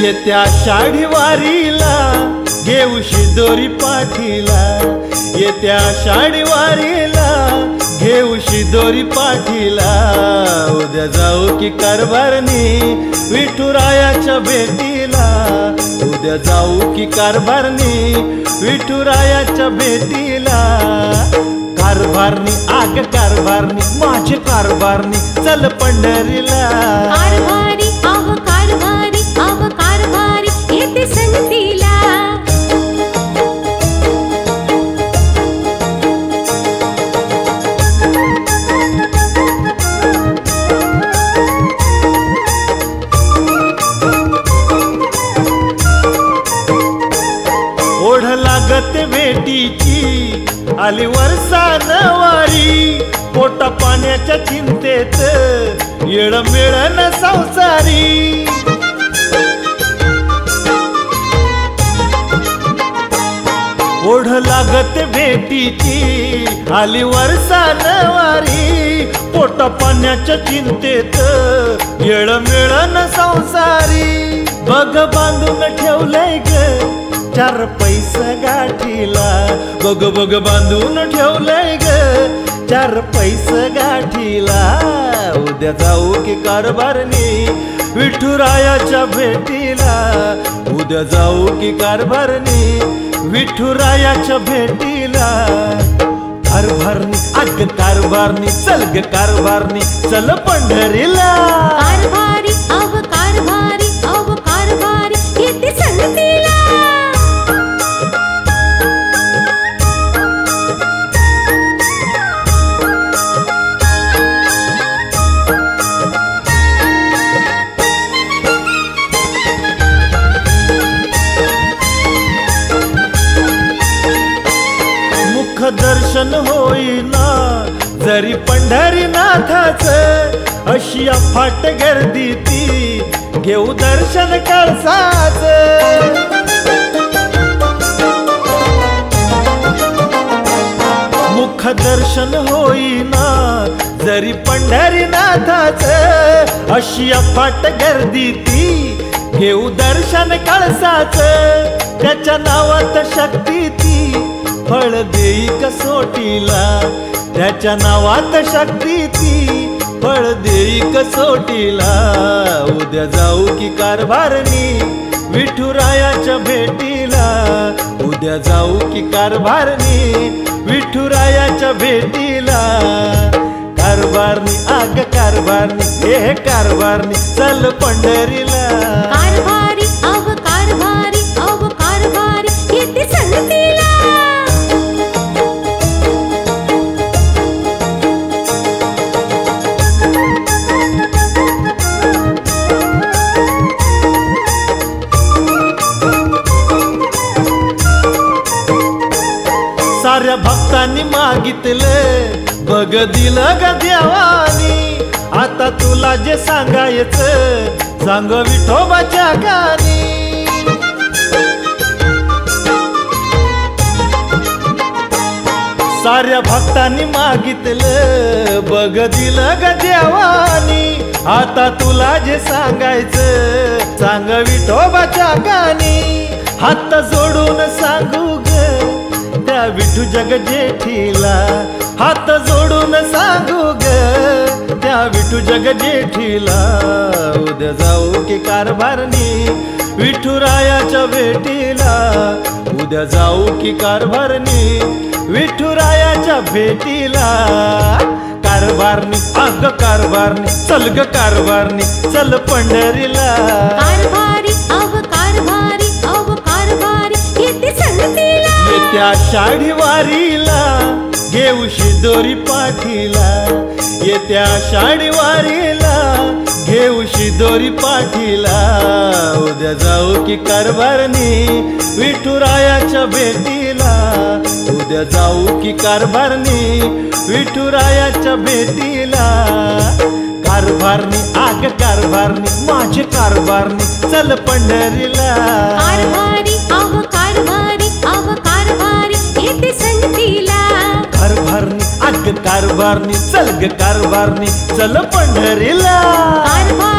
येत्या आषाढी वारीला घेऊशी दोरी पाठीला, येत्या आषाढी वारीला घेऊशी दोरी पाठीला। उद्या जाऊ की कारभारनी विठुरायाच्या भेटीला, उद्या जाऊ की कारभारनी विठुरायाच्या भेटीला। कारभारनी आग कारभारनी माझे कारभारनी चल पंढरीला। कारभारी आव कारभारी येते संगतीला। ओढ लागत भेटीची आली वर्षान वारी, पोटा पाण्याच्या चिंतेत येळ मिळन संसारी। ओढ लागत भेटीची आली वर्षान वारी, पोटा पाण्याच्या चिंतेत येळ मिळन संसारी। बघ बांधून ठेवलंय ग चार पैसे गाठीला, बघ बघ बांधून ठेवलंय ग चार पैसे गाठीला। उद्या जाऊ की कारभारनी विठुरायाच्या भेटीला, उद्या जाऊ की कारभारनी विठुरायाच्या भेटीला। कारभारनी अग कारभारनी चल ग कारभारनी चल पंढरीला। कारभारी आव कारभारी येते संगतीला। दर्शन होईना जरी पंढरीनाथाचं, अशी अफाट गर्दी ती घेऊ दर्शन कळसाचं। मुख दर्शन होईना जरी पंढरीनाथाचं, अशी अफाट गर्दी ती घेऊ दर्शन कळसाचं। त्याच्या नावात शक्ती ती फळ देई कसोटीला, त्याच्या नावात शक्ती ती फळ देई कसोटीला। उद्या जाऊ की कारभारनी विठुरायाच्या भेटीला, उद्या जाऊ की कारभारनी विठुरायाच्या भेटीला। कारभारनी आग कारभारनी हे कारभारनी चल पंढरीला। कारभारी आव कारभारी येते संगतीला। साऱ्या भक्तांनी मागितलं बघ दिलं ग देवानी, आता तुला जे सांगायचं सांग विठोबाच्या गाणी। साऱ्या भक्तांनी मागितलं बघ दिलं ग देवानी, आता तुला जे सांगायचं सांग विठोबाच्या गाणी। हात जोडून सांगू ग त्या विठू जग जेठीला, हात जोडून सांगू ग त्या विठू जग जेठीला। उद्या जाऊ की कारभारनी विठुरायाच्या भेटीला, उद्या जाऊ की कारभारनी विठुरायाच्या भेटीला। कारभारनी अग कारभारनी चल ग कारभारनी चल पंढरीला। कारभारी आव कारभारी येते संगतीला। येत्या आषाढी वारीला घेऊशी दोरी पाठीला, येत्या आषाढी वारीला घेऊशी दोरी पाठीला। उद्या जाऊ की कारभारनी विठुरायाच्या भेटीला, उद्या जाऊ की कारभारनी विठुरायाच्या भेटीला। कारभारनी आग कारभारनी माझे कारभारनी चल पंढरीला। कारभारी आव कारभारी येते संगतीला। कारभारनी अग कारभारनी चल ग कारभारनी चल पंढरीला। कारभारी